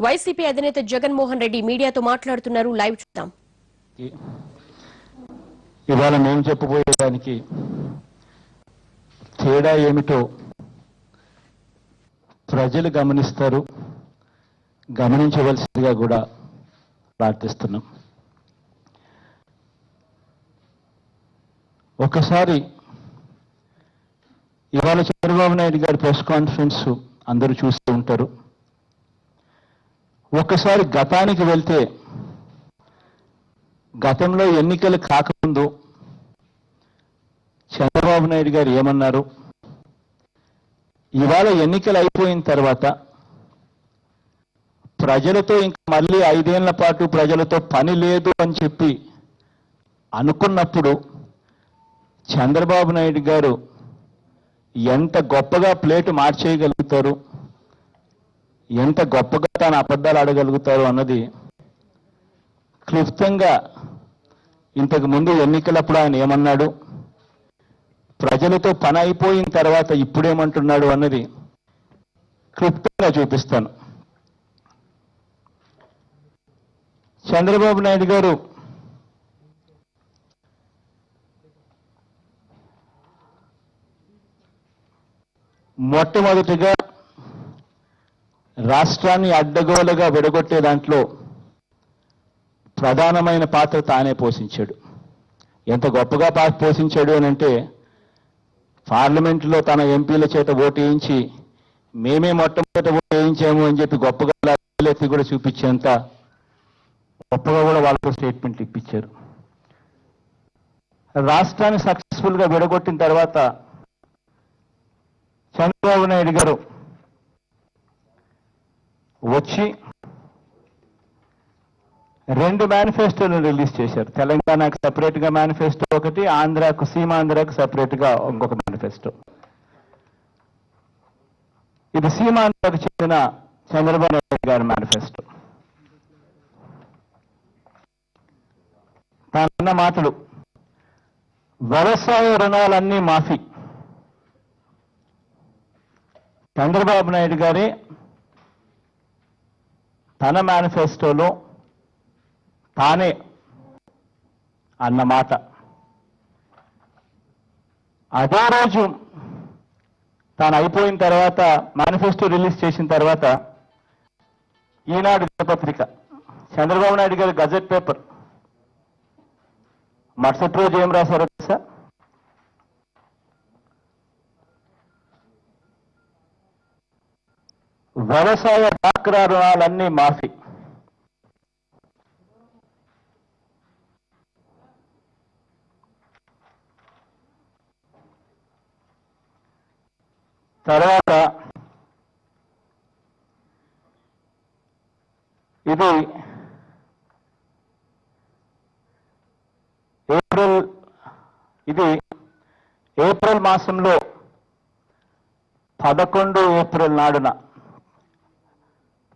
YCP అధినేత జగన్మోహన్ రెడ్డి మీడియాతో మాట్లాడుతున్నారు. లైవ్ చూద్దాం. ఇవాళ మేము చెప్పబోయేదానికి తేడా ఏమిటో ప్రజలు గమనిస్తారు, గమనించవలసిందిగా కూడా ప్రార్థిస్తున్నాం. ఒకసారి ఇవాళ చంద్రబాబు నాయుడు గారి ప్రెస్ కాన్ఫరెన్స్ అందరూ చూస్తూ ఉంటారు. ఒకసారి గతానికి వెళ్తే, గతంలో ఎన్నికలు కాకముందు చంద్రబాబు నాయుడు గారు ఏమన్నారు, ఇవాళ ఎన్నికలు అయిపోయిన తర్వాత ప్రజలతో ఇంకా మళ్ళీ 5 ఏళ్ల పాటు ప్రజలతో పని లేదు అని చెప్పి అనుకున్నప్పుడు చంద్రబాబు నాయుడు గారు ఎంత గొప్పగా ప్లేటు మార్చేయగలుగుతారు, ఎంత గొప్పగా తాను అబద్ధాలు ఆడగలుగుతారు అన్నది క్లుప్తంగా ఇంతకు ముందు ఎన్నికలప్పుడు ఆయన ఏమన్నాడు, ప్రజలతో పని అయిపోయిన తర్వాత ఇప్పుడేమంటున్నాడు అన్నది క్లుప్తంగా చూపిస్తాను. చంద్రబాబు నాయుడు గారు మొట్టమొదటిగా రాష్ట్రాన్ని అడ్డగోలుగా విడగొట్టే దాంట్లో ప్రధానమైన పాత్ర తానే పోషించాడు. ఎంత గొప్పగా పోషించాడు అని అంటే, పార్లమెంటులో తన ఎంపీల చేత ఓటు వేయించి మేమే మొట్టమొదటి ఓటు వేయించాము అని చెప్పి గొప్పగా ఎత్తి కూడా చూపించేంత గొప్పగా కూడా వాళ్ళతో స్టేట్మెంట్లు ఇప్పించారు. రాష్ట్రాన్ని సక్సెస్ఫుల్గా విడగొట్టిన తర్వాత చంద్రబాబు నాయుడు గారు వచ్చి 2 మేనిఫెస్టోలు రిలీజ్ చేశారు. తెలంగాణకు సెపరేట్గా మేనిఫెస్టో ఒకటి, ఆంధ్రాకు సీమాంధ్రకు సెపరేట్గా ఇంకొక మేనిఫెస్టో. ఇది సీమాంధ్రకు చెందిన చంద్రబాబు నాయుడు గారి మేనిఫెస్టో. తానన్న మాటలు, వ్యవసాయ రుణాలన్నీ మాఫీ. చంద్రబాబు నాయుడు గారే తన మేనిఫెస్టోలో తానే అన్నమాట. అదే రోజు తాను అయిపోయిన తర్వాత, మేనిఫెస్టో రిలీజ్ చేసిన తర్వాత, ఈనాడు దినపత్రిక చంద్రబాబు నాయుడు గారి గజెట్ పేపర్ మరుసటి రోజు ఏం రాశారో తెలుసా? వ్యవసాయ డ్వాక్రా రుణాలన్నీ మాఫీ. తర్వాత ఇది ఏప్రిల్ మాసంలో 11 ఏప్రిల్ నాడున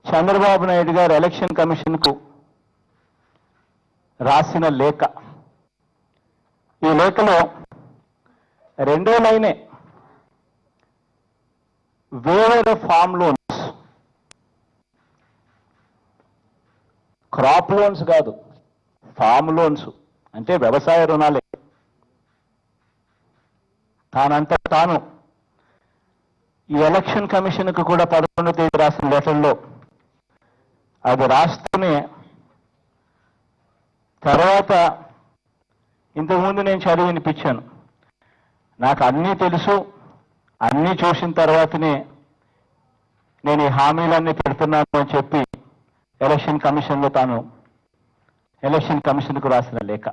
చంద్రబాబు నాయుడు గారు ఎలక్షన్ కమిషన్కు రాసిన లేఖ. ఈ లేఖలో 2వ లైనే waiver farm loans, crop loans కాదు, ఫామ్ లోన్స్ అంటే వ్యవసాయ రుణాలే. తానంతా తాను ఈ ఎలక్షన్ కమిషన్కు కూడా 11వ తేదీ రాసిన లెటర్లో అది రాస్తూనే, తర్వాత ఇంతకుముందు నేను చదివి వినిపించాను, నాకు అన్నీ తెలుసు, అన్నీ చూసిన తర్వాతనే నేను ఈ హామీలన్నీ పెడుతున్నాను అని చెప్పి ఎలక్షన్ కమిషన్లో తాను ఎలక్షన్ కమిషన్కు రాసిన లేఖ.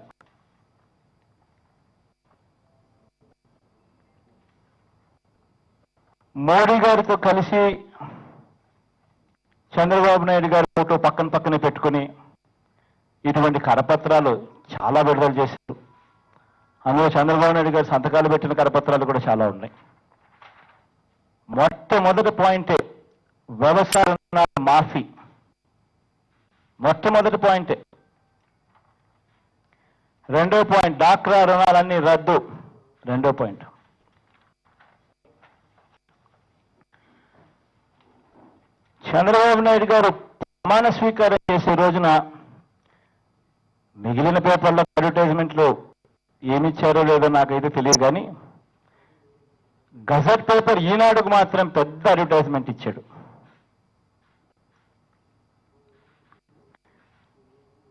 మోడీ గారితో కలిసి చంద్రబాబు నాయుడు గారి ఫోటో పక్కన పక్కనే పెట్టుకుని ఇటువంటి కరపత్రాలు చాలా విడుదల చేశారు. అందులో చంద్రబాబు నాయుడు గారు సంతకాలు పెట్టిన కరపత్రాలు కూడా చాలా ఉన్నాయి. మొట్టమొదటి పాయింటే వ్యవసాయ రుణాల మాఫీ. మొట్టమొదటి పాయింటే. రెండో పాయింట్ డ్వాక్రా రుణాలన్నీ రద్దు. రెండో పాయింట్. చంద్రబాబు నాయుడు గారు ప్రమాణ స్వీకారం చేసే రోజున మిగిలిన పేపర్ల అడ్వర్టైజ్మెంట్లు ఏమిచ్చారో లేదో నాకైతే తెలియదు, కానీ గజెట్ పేపర్ ఈనాడుకు మాత్రం పెద్ద అడ్వర్టైజ్మెంట్ ఇచ్చాడు.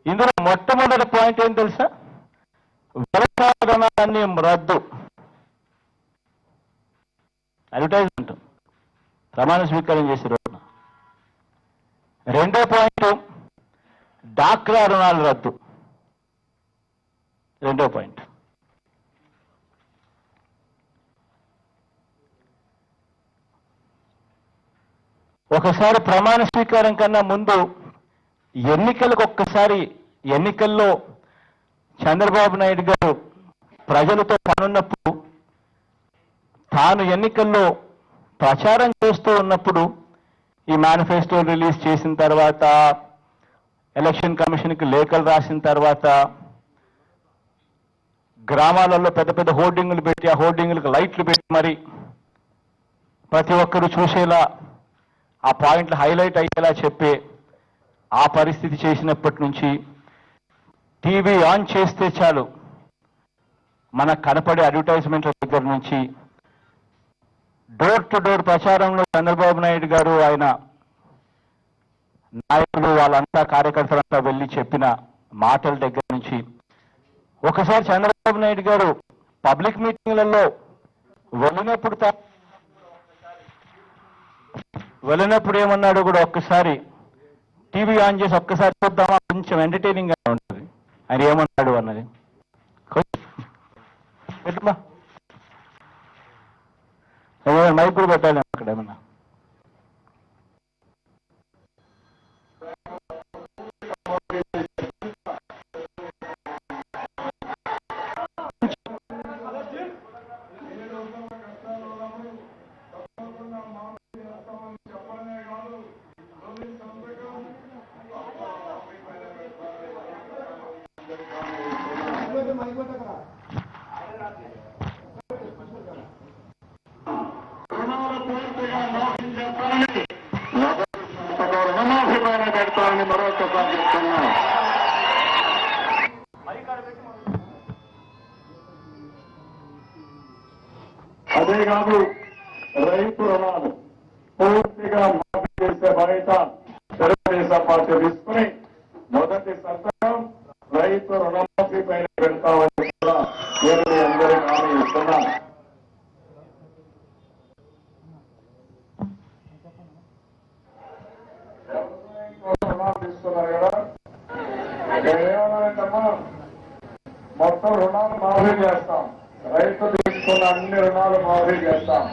ఇందులో మొట్టమొదటి పాయింట్ ఏం తెలుసా? వ్యవసాయ రుణాలన్నీ రద్దు. అడ్వర్టైజ్మెంట్ ప్రమాణ స్వీకారం చేసే రోజున. రెండో పాయింట్ డాక్రా రుణాలు రద్దు. రెండో పాయింట్. ఒకసారి ప్రమాణ స్వీకారం కన్నా ముందు ఎన్నికల్లో చంద్రబాబు నాయుడు గారు ప్రజలతో పనున్నప్పుడు, తాను ఎన్నికల్లో ప్రచారం చేస్తూ ఉన్నప్పుడు, ఈ మేనిఫెస్టో రిలీజ్ చేసిన తర్వాత, ఎలక్షన్ కమిషన్కి లేఖలు రాసిన తర్వాత, గ్రామాలలో పెద్ద పెద్ద హోర్డింగులు పెట్టి, ఆ హోర్డింగులకు లైట్లు పెట్టి మరి ప్రతి ఒక్కరూ చూసేలా, ఆ పాయింట్లు హైలైట్ అయ్యేలా చెప్పే ఆ పరిస్థితి చేసినప్పటి నుంచి టీవీ ఆన్ చేస్తే చాలు మనకు కనపడే అడ్వర్టైజ్మెంట్ల దగ్గర నుంచి డోర్ టు డోర్ ప్రచారంలో చంద్రబాబు నాయుడు గారు, ఆయన నాయకులు, వాళ్ళంతా కార్యకర్తలంతా వెళ్ళి చెప్పిన మాటల దగ్గర నుంచి, ఒకసారి చంద్రబాబు నాయుడు గారు పబ్లిక్ మీటింగ్లలో వెళ్ళినప్పుడు ఏమన్నాడు కూడా ఒక్కసారి టీవీ ఆన్ చేసి ఒక్కసారి చూద్దామా, కొంచెం ఎంటర్టైనింగ్ గా ఉంటుంది ఆయన ఏమన్నాడు అన్నది. మైక్ కూడా పెట్టాలి అక్కడ ఏమన్నా. అదే కాదు, రైతు రుణాలు పూర్తిగా మాఫీ చేసే బయట తెలుగుదేశం పార్టీ తీసుకుని మొదటి సంతకం రైతు రుణమాఫీ పైన పెడతామని కూడా నేను మీ అందరికీ హామీ ఇస్తున్నాను. రుణాలు తీసుకున్నారు కదా, ఏమన్నారంటమ్మా, మొత్తం రుణాలు మాఫీ చేస్తాం, రైతు తీసుకున్న అన్ని రుణాలు మాఫీ చేస్తాం.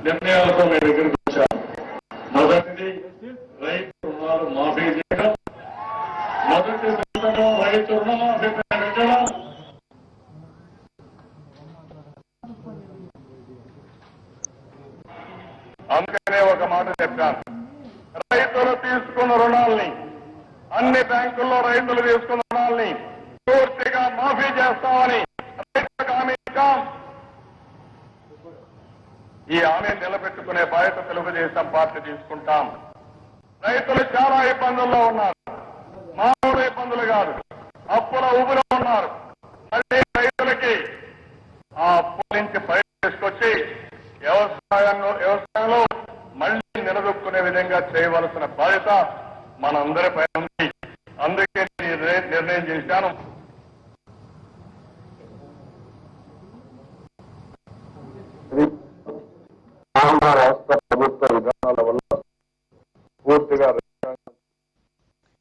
నిర్ణయాలతో మీ దగ్గరికి వచ్చాం. మొదటిది రైతు రుణాలు మాఫీ చేయడం, మొదటి సంతకం రైతు రుణమాఫీ పెట్టడం. అందుకనే ఒక మాట చెప్పాను, రైతులు తీసుకున్న రుణాల్ని, అన్ని బ్యాంకుల్లో రైతులు తీసుకున్న రుణాల్ని పూర్తిగా మాఫీ చేస్తామని రైతులకు హామీ ఇచ్చాం. ఈ హామీ నిలబెట్టుకునే బాధ్యత తెలుగుదేశం పార్టీ తీసుకుంటాం. రైతులు చాలా ఇబ్బందుల్లో ఉన్నారు, మామూలు ఇబ్బందులు కాదు, అప్పుల ఊబిలో ఉన్నారు. మళ్ళీ రైతులకి ఆ అప్పుల నుంచి బయట తీసుకొచ్చి వ్యవసాయంలో మళ్లీ నిలదొక్కునే విధంగా చేయవలసిన బాధ్యత మనందరిపై ఉంది. అందుకే నిర్ణయం చేశాను. రాష్ట్ర ప్రభుత్వ విధానాల వల్ల పూర్తిగా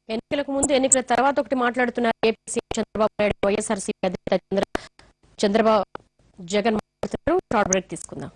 ఎన్నికలకు ముందు ఎన్నికల తర్వాత ఒకటి మాట్లాడుతున్నారు ఏపీ సీఎం చంద్రబాబు నాయుడు, వైఎస్ఆర్సీపీ అధినేత జగన్ మాట్లాడుతున్నారు. షార్ట్ బ్రేక్ తీసుకుందాం.